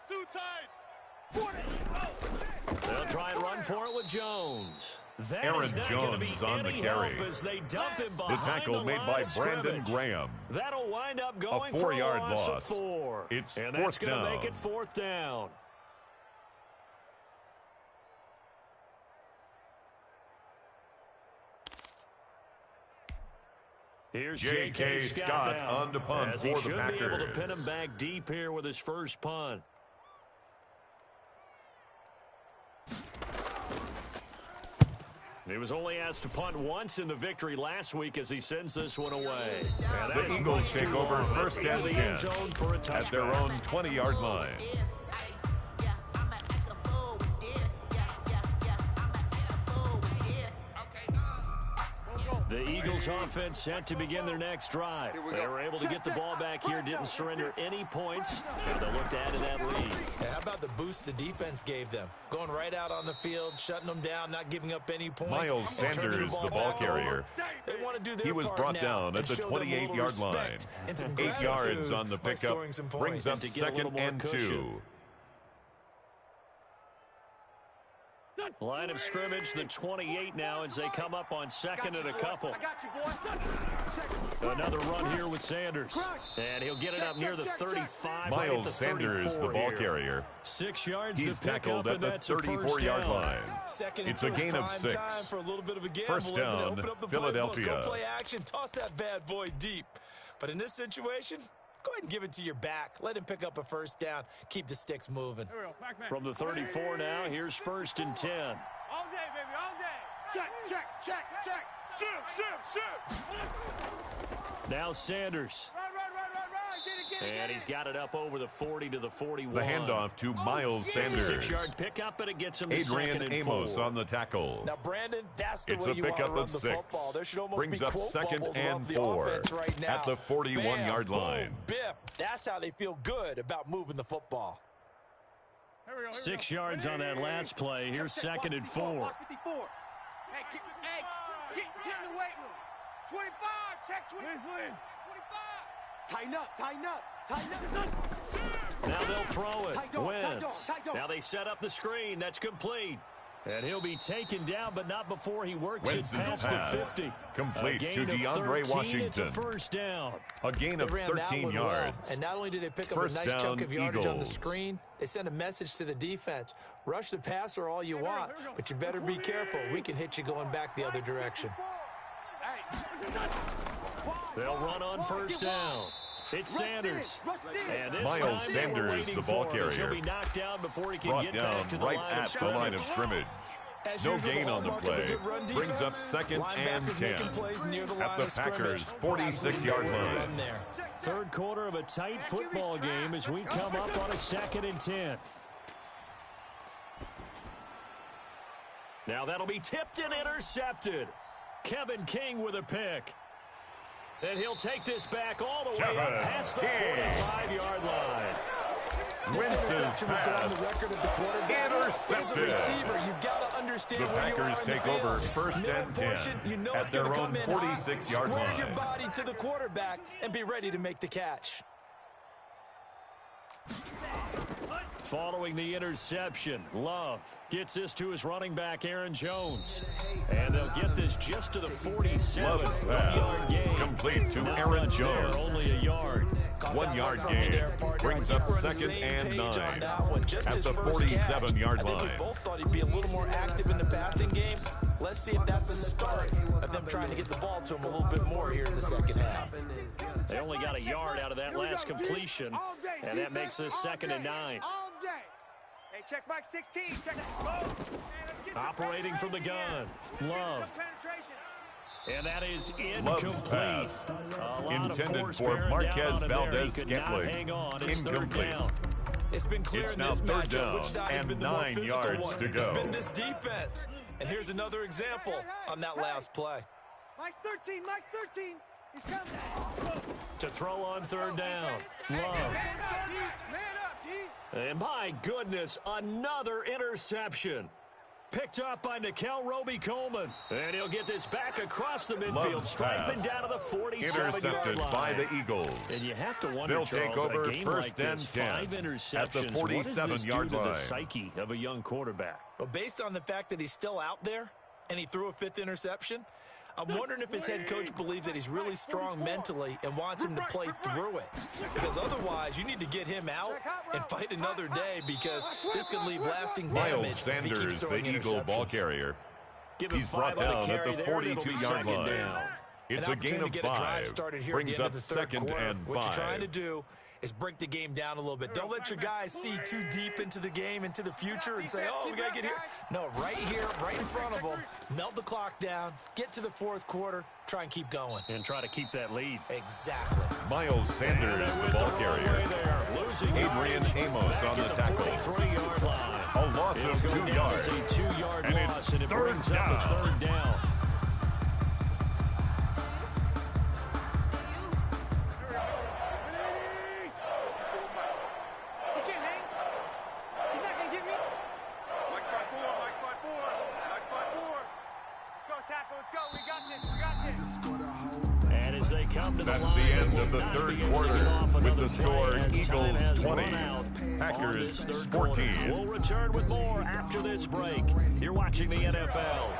Two tights. 40. They'll try and run for it with Jones. That Aaron is not gonna be Jones on the any carry. help as they dump him The behind tackle the made line by of Brandon scrimmage. Graham. That'll wind up going A for a 4-yard loss of loss. 4. It's and that's fourth going to down. make it fourth down. Here's J.K. Scott now, on to punt as he for the should be able to Packers. pin him back deep here with his first punt. He was only asked to punt once in the victory last week as he sends this one away. The Eagles take over first and 10 at their own 20-yard line. The Eagles offense set to begin their next drive. They were able to get the ball back here, didn't surrender any points, and they'll look to add to that lead. How about the boost the defense gave them? Going right out on the field, shutting them down, not giving up any points. Miles Sanders, the ball carrier. They want to do their He was brought down at the 28-yard line. 8 yards on the pickup, brings up second and 2. Line of scrimmage, the 28 now as they come up on second and a couple. Another run here with Sanders. And he'll get it up near the 35. Miles Sanders, the ball carrier. 6 yards. He's tackled at the 34-yard line. It's a gain of 6. For a little bit of a gamble, First down, Philadelphia. Go play action, toss that bad boy deep. But in this situation, go ahead and give it to your back. Let him pick up a first down. Keep the sticks moving. From the 34 now, here's first and 10. All day, baby, all day. Check, check, check, check. Shoot. Now Sanders. Right. Get it. And he's got it up over the 40 to the 41. The handoff to Miles Sanders. 6-yard pickup, and it gets him to Adrian second and Amos 4. on the tackle. Now, Brandon, that's the It's way a you want to pickup run of the 6. football. There should almost Brings be up quote second bubbles and above the 4 offense right now. at the 41-yard line. Boom, biff. That's how they feel good about moving the football. 6 yards on that last play. Here's second and 4. Watch 54. Hey, get in the weight room. 25, check 25. 25. Tighten up. Now they'll throw it. Tight dog. Wentz. Now they set up the screen. That's complete. And he'll be taken down, but not before he works Wentz's it past pass. the 50. Complete A to gain of DeAndre 13, Washington. It's a first down. A gain of They ran that 13 one yards. well. And not only did they pick up First a nice chunk down, of yardage on the Eagles. screen, they sent a message to the defense. Rush the passer all you want, but you better be careful. We can hit you going back the other direction. They'll run on first down. It's Sanders. And this Miles time Sanders, waiting the ball for him, as he'll carrier. be knocked down before he can Brought get back down to the right line of at the line of scrimmage. As No usual, gain the on the hallmark of a play. good run Brings up defense. second and Linebackers 10 making plays near the at line the of scrimmage. Packers' 46-yard line. Run there. Third quarter of a tight football game as we come up on a second and 10. Now that'll be tipped and intercepted. Kevin King with a pick. And he'll take this back all the way up past the 45-yard line. Wentz's pass. As a Intercepted. receiver, you've got to understand The where you are Packers in the take field. over first Know and 10 portion, you know at it's gonna their come own in hot. 46-yard Square your line. body to the quarterback and be ready to make the catch. Following the interception, Love gets this to his running back, Aaron Jones. And they'll get this just to the 47. Love's 1-yard gain. pass complete to Not Aaron much there, Jones. only a yard. 1 yard gain. Brings up second and 9 at the 47-yard I think we line. both thought he'd be a little more active in the passing game. Let's see if that's the start of them trying to get the ball to him a little bit more here in the second half. They only got a yard out of that last completion, and that makes this second and 9. All day. Hey, check Mike 16. Check that. Hey, let's get some Operating from the penetration gun, here. Love. Some penetration. And that is Love's incomplete. pass A lot of intended force for bearing Marquez down on him there. He Valdez could not Scantling. hang on. It's third Incomplete. down. It's been clear It's in now this third matchup down which side has and been the more 9 physical yards one. to It's go. been this defense. And here's another example on that last play. Mike's 13. Mike's 13. He's coming. To throw on third down, Love. Man up, D. And my goodness, another interception. Picked up by Nikel Roby-Coleman. And he'll get this back across the midfield, Love's striping pass. down to the 47-yard Intercepted line. by the Eagles. And you have to wonder, They'll Charles, take over a game first like this, and 10 5 interceptions, at the what does this do 47-yard to the line. psyche of a young quarterback? But based on the fact that he's still out there and he threw a 5th interception, I'm wondering if his head coach believes that he's really strong mentally and wants him to play through it. Because otherwise, you need to get him out and fight another day because this could leave lasting damage Miles if he keeps Sanders, the throwing Eagle ball interceptions. carrier. Give him He's 5 brought on the down at carry the there, and it'll be 42-yard second line. down. It's An a gain opportunity of to get a drive 5. started here at Brings the end up of the third second quarter. and What you're trying to 5 do is break the game down a little bit. Don't let your guys see too deep into the game, into the future, and say, oh, we got to get here. No, right here, right in front of them, melt the clock down, get to the fourth quarter, try and keep going. And try to keep that lead. Exactly. Miles Sanders, the ball carrier. Adrian Amos on the tackle. 43-yard line. A loss of 2 yards. A 2-yard and loss, it's and it brings up a third down. That's the end of the third quarter with the score Eagles 20, Packers 14. We'll return with more after this break. You're watching the NFL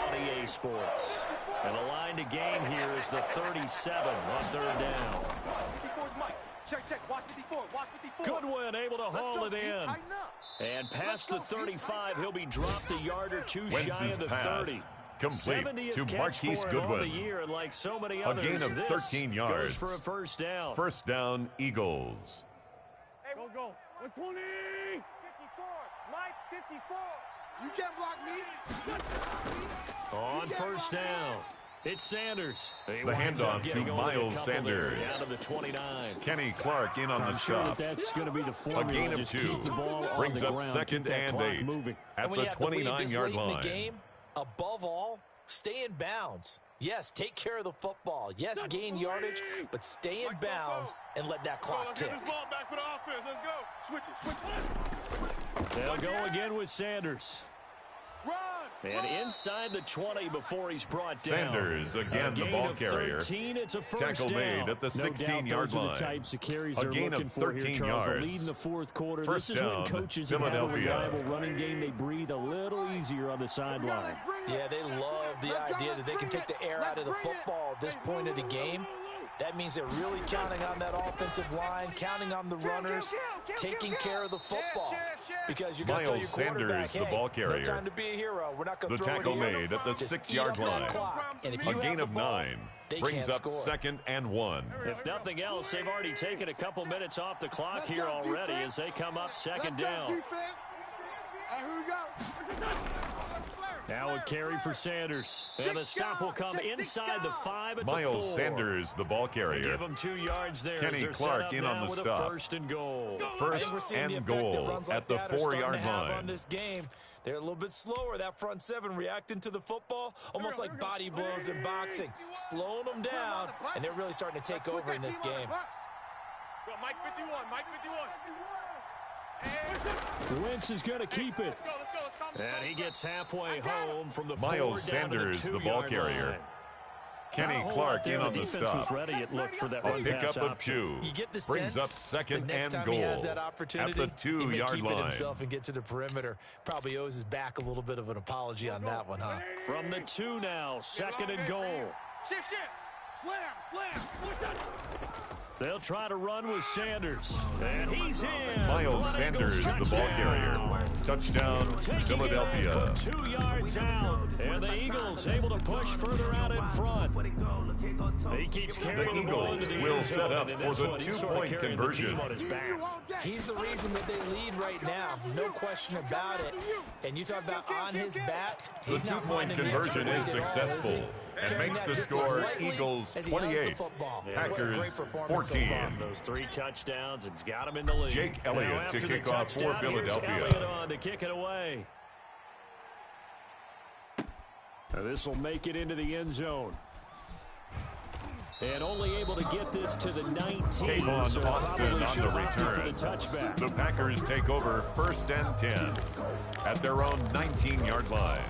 on EA Sports. And the line to gain here is the 37 on third down. Goodwin able to haul it in. And past the 35, he'll be dropped a yard or two shy of the 30. Complete to Marquise Goodwin. Year, and like so many a others, gain of 13 yards. For a first down. First down, Eagles. Hey, go. 120. 54. Mike, 54. You can't block me. On first down, it's Sanders. The handoff to Miles Sanders. Out of the 29. Kenny Clark in on the stop. That's going to be the a gain of 2. Brings up second and 8 at the 29-yard line. Above all, stay in bounds. Yes, take care of the football. Yes, gain yardage, but stay in bounds and let that clock tick. Let's get this ball back for the offense. Let's go. Switch it. They'll go again with Sanders. And inside the 20 before he's brought down. Sanders again, the ball carrier. 13, it's a first tackle down. made at the 16-yard line. The types of carries a gain of 13 yards. The lead in the fourth quarter. First this is down, when coaches Philadelphia. have a reliable running game. They breathe a little easier on the sideline. Yeah, they love the idea that they can take the air out of the football at this point of the game. That means they're really counting on that offensive line, counting on the runners, taking care of the football. Because you're going to tell your quarterback, Sanders, the ball carrier. No time to be a hero. We're not going to the throw tackle it here. made at the 6-yard line. A gain of 9 brings up second and 1. If nothing else, they've already taken a couple minutes off the clock here already as they come up second down. Here we go. Now a carry for Sanders. And the stop will come inside the 5 at the 4. Miles Sanders, the ball carrier. Give him 2 yards there. Kenny Clark in on the stop. First and goal. First and goal at the 4-yard line. On this game. They're a little bit slower, that front 7, reacting to the football, almost like body blows in boxing, slowing them down, and they're really starting to take over in this game. Mike 51, Mike 51. Wentz is going to keep it. And he gets halfway home from the Miles Sanders, the ball carrier. Kenny Clark in on the stop. Was ready, it looked for that a pickup of 2. You get the brings sense up second the next and time goal he has that opportunity, at the 2-yard he may keep line. It himself and get to the perimeter. Probably owes his back a little bit of an apology on that one, huh? From the 2 now, second and goal. Shift. Slam. They'll try to run with Sanders. And he's in. Miles Sanders, the ball carrier. Touchdown, Philadelphia. 2 yards out. And the Eagles able to push further out in front. He keeps carrying the Eagles will set up for the 2-point conversion. He's the reason that they lead right now. No question about it. And you talk about on his back. The 2-point conversion is successful and makes the score Eagles 28, Packers 14. Those 3 touchdowns and got him in the lead. Jake Elliott to kick off for Philadelphia. Elliott on to kick it away. This will make it into the end zone. And only able to get this to the 19. Tavon so Austin on the return. The Packers take over first and 10 at their own 19-yard line.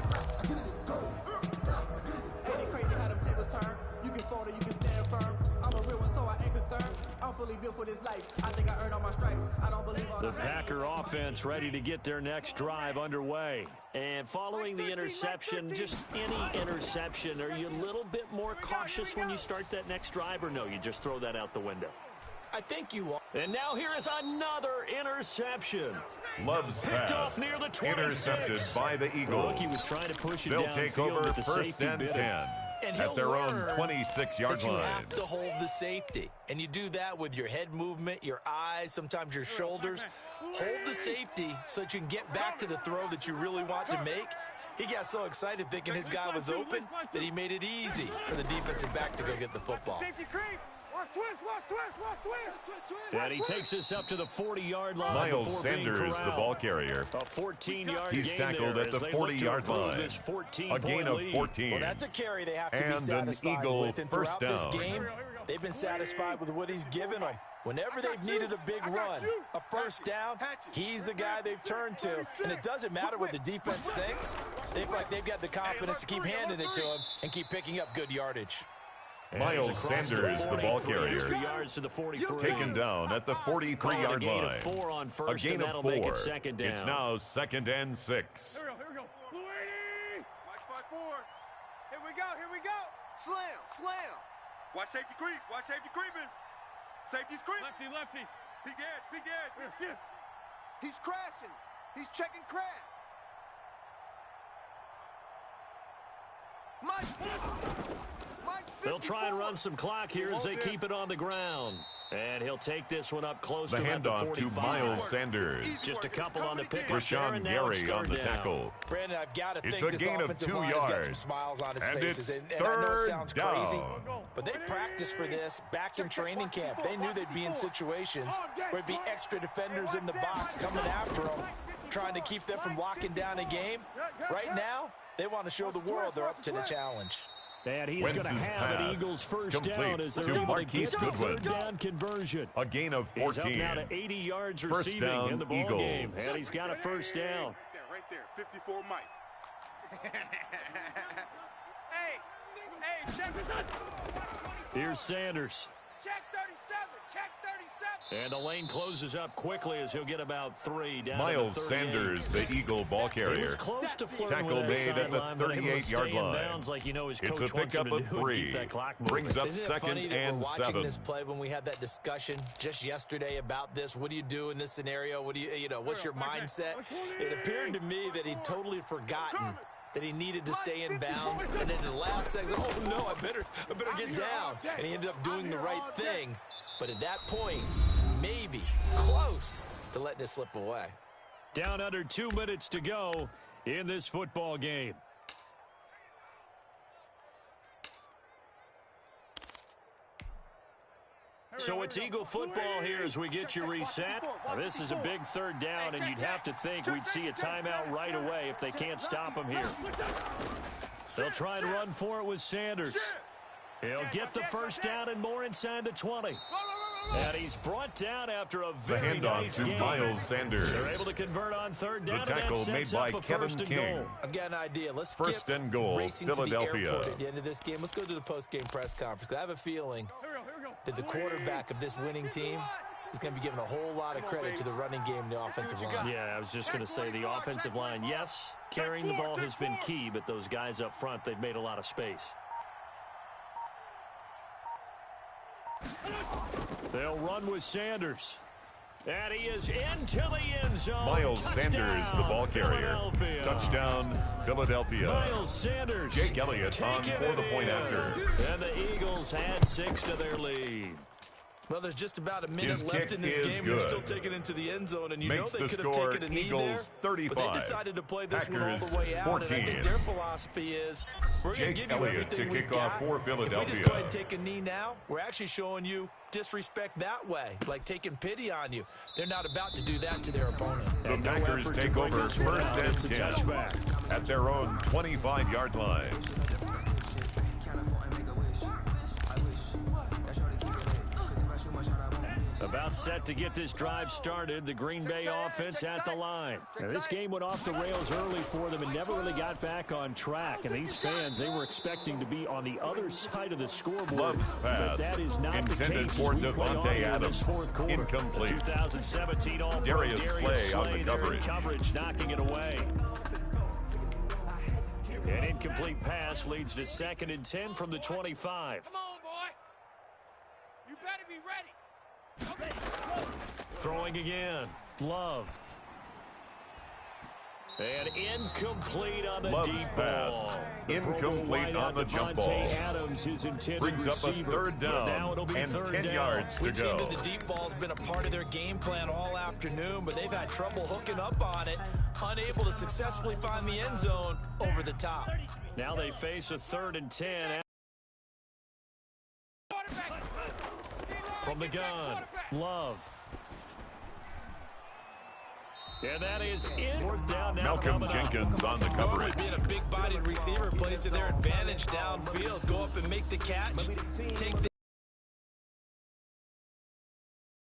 Ain't it crazy how them tables turn? You can fold or you can stand firm. I'm a real one, so I ain't concerned. I'm fully built for this life. I think I earned all my stripes. I don't believe all the Packer offense ready to get their next drive underway. And following the interception, just any interception, are you a little bit more cautious when you start that next drive, or no, you just throw that out the window? I think you are. And now here is another interception. Love's picked pass off near the 26. Intercepted by the Eagles. Look, he was trying to push it They'll downfield, take over but the first and 10. And at their own learn 26-yard that you line. have to hold the safety. And you do that with your head movement, your eyes, sometimes your shoulders. Hold the safety so that you can get back to the throw that you really want to make. He got so excited thinking his guy was open that he made it easy for the defensive back to go get the football. Safety creep. Watch twist, watch twist, watch twist. And he takes us up to the 40-yard line. Miles Sanders, the ball carrier. A 14-yard He's gain tackled there at the as they look to 40-yard improve line. this 14-point A gain of lead. 14. Well, that's a carry they have to be And an satisfied Eagle with. And first throughout this down. game, they've been satisfied with what he's given them. Whenever they've needed a big run, a first down, he's the guy they've turned to. And it doesn't matter what the defense thinks. They feel like they've got the confidence to keep handing it to him and keep picking up good yardage. Miles Sanders, the ball carrier, yards to the 43. taken down at the 43-yard line. A gain of 4 on first, a gain and of that'll 4. make it second down. It's now 2nd and 6. Here we go. Louie! Mike 5-4. Here we go. Slam. Watch safety creep. Watch safety creeping. Safety's creep. Lefty. Big edge. Here, shift. He's crashing. He's checking crash. Mike They'll try and run some clock here as they keep it on the ground. And he'll take this one up close The to about the handoff 45. to Miles Sanders. Just a couple on the pick. Rashawn Gary on the tackle. Brandon, I've got to It's think a this gain of offensive 2 line's got some yards. smiles on its And faces. it's And I know it 3rd sounds down. crazy, but they practiced for this back in training camp. They knew they'd be in situations where there'd be extra defenders in the box coming after them, trying to keep them from locking down a game. Right now, they want to show the world they're up to the challenge. And he's going to have an Eagles first down as they're able to get the third down conversion. A gain of 14. He's up now to 80 yards First receiving down, in the ball Eagles. game. And he's got a first down. Right there. 54 Mike. Hey, check this out. Here's Sanders. Check 37. Check 37. And the lane closes up quickly as he'll get about 3 down Miles to the 38. Sanders, the Eagle ball He carrier. was close to flirting Tackle with that made at the sideline, but able to 38-yard stay in line. bounds like his It's coach a wants him pickup to of do and keep 3. that clock moving. Brings up Isn't it funny 2nd that and we're watching 7. this play when we had that discussion just yesterday about this? What do you do in this scenario? What do what's your mindset? It appeared to me that he'd totally forgotten that he needed to stay in bounds, and then in the last second, oh no, I better get down. And he ended up doing the right thing. But at that point, maybe close to letting it slip away. Down under 2 minutes to go in this football game. So it's Eagle football here as we get you reset. Now, this is a big third down, and you'd have to think we'd see a timeout right away if they can't stop him here. They'll try and run for it with Sanders. He'll get the first down and more inside the 20. And he's brought down after a The very handoff nice to game. Miles Sanders. They're able to convert on third down. The tackle and that made sets by up a Kevin first and King. goal. I've got an idea. Let's First skip and goal, racing to the Philadelphia. airport at the end of this game. Let's go to the post-game press conference. I have a feeling that the quarterback of this winning team is going to be given a whole lot of credit to the running game and the offensive line. Yeah, I was just going to say the offensive line, yes, carrying the ball has been key, but those guys up front, they've made a lot of space. They'll run with Sanders. And he is into the end zone. Miles Touchdown, Sanders, the ball carrier. Philadelphia. Touchdown, Philadelphia. Miles Sanders. Jake Elliott on taking for the it point in. after. And the Eagles had 6 to their lead. Well, there's just about a minute His left kick in this is game. good. They're still taking it into the end zone, and you Makes know they the could have score taken a knee Eagles there. 35. But they decided to play this one all Packers the way out. 14. And I think their philosophy is, we're going to Jake give you Elliott everything to we've kick off got. for If we just Philadelphia. go ahead and take a knee now, we're actually showing you disrespect that way, like taking pity on you. They're not about to do that to their opponent. The Packers take over first and 10 at their own 25-yard line. About set to get this drive started, the Green Bay offense at the line. Now, this game went off the rails early for them and never really got back on track. And these fans, they were expecting to be on the other side of the scoreboard. Love's pass. But that is not Intended the case for as we play on Devontae here in Adams. this fourth quarter. Incomplete. 2017 All-Pro Darius Slay on the there in coverage. coverage, knocking it away. An incomplete pass leads to 2nd and 10 from the 25. Come on, boy. You better be ready. Throwing again. Love. And incomplete on the Love's deep pass. ball. Incomplete on the jump ball. Adams, his intended brings up a receiver, third down now it'll be and third 10 down. yards to We've go. seen that the deep ball's been a part of their game plan all afternoon, but they've had trouble hooking up on it, unable to successfully find the end zone over the top. Now they face a 3rd and 10. From the gun, Love. And that is in. Down now. Malcolm Jenkins on the coverage. Being a big-bodied receiver plays to their advantage downfield. Go up and make the catch. Take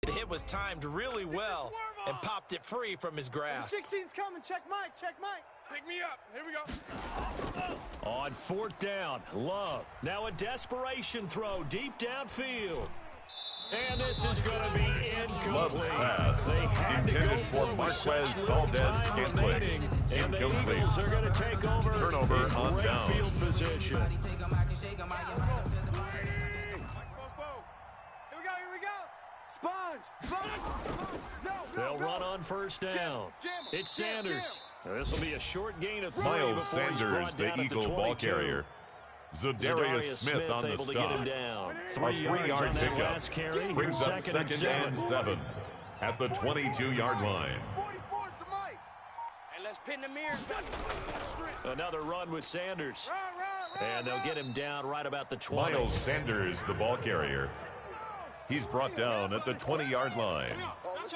the hit was timed really well and popped it free from his grasp. 16's coming. Check Mike. Check Mike. Pick me up. Here we go. On 4th down, Love. Now a desperation throw deep downfield. And this is going to be incomplete. Love's pass, They had intended to go for Marquez Valdez-Scantling. And the Incomplete. Eagles are going to take over. Turnover on great down. field position. Here we go. Sponge. No. They'll run on 1st down. It's Sanders. This will be a short gain of 3 Miles before he's Sanders, brought the down at Eagle 22. ball carrier. Zadarius Smith on the able to get him stop. down. A 3 yards 3-yard on that pickup last carry. brings up 2nd and 7 at the 22-yard line. 44's to Mike. And let's pin the mirrors back. Another run with Sanders. Run. And they'll get him down right about the 20. Miles Sanders, the ball carrier. He's brought down at the 20-yard line.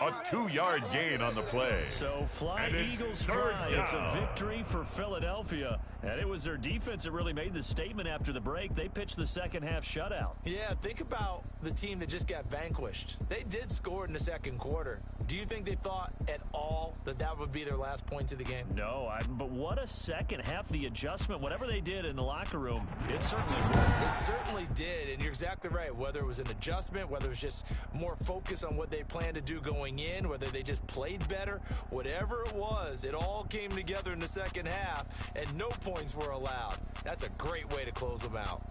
A 2-yard gain on the play. So fly, And it's Eagles, 3rd fly. down. It's a victory for Philadelphia. And it was their defense that really made the statement after the break. They pitched the second-half shutout. Yeah, think about the team that just got vanquished. They did score in the second quarter. Do you think they thought at all that that would be their last points of the game? No, but what a second half. The adjustment, whatever they did in the locker room, it certainly worked. It certainly did, and you're exactly right. Whether it was an adjustment, whether it was just more focus on what they planned to do going in, whether they just played better, whatever it was, it all came together in the second half, and no points were allowed. That's a great way to close them out.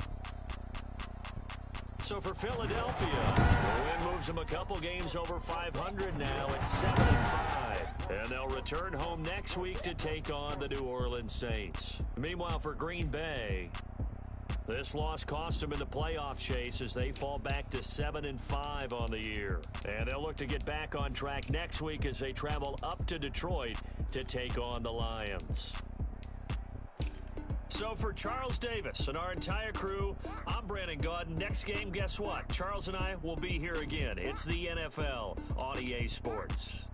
So for Philadelphia, the win moves them a couple games over 500 now at 7-5. And they'll return home next week to take on the New Orleans Saints. Meanwhile, for Green Bay, this loss cost them in the playoff chase as they fall back to 7-5 on the year. And they'll look to get back on track next week as they travel up to Detroit to take on the Lions. So for Charles Davis and our entire crew, I'm Brandon Gaudin. Next game, guess what? Charles and I will be here again. It's the NFL on EA Sports.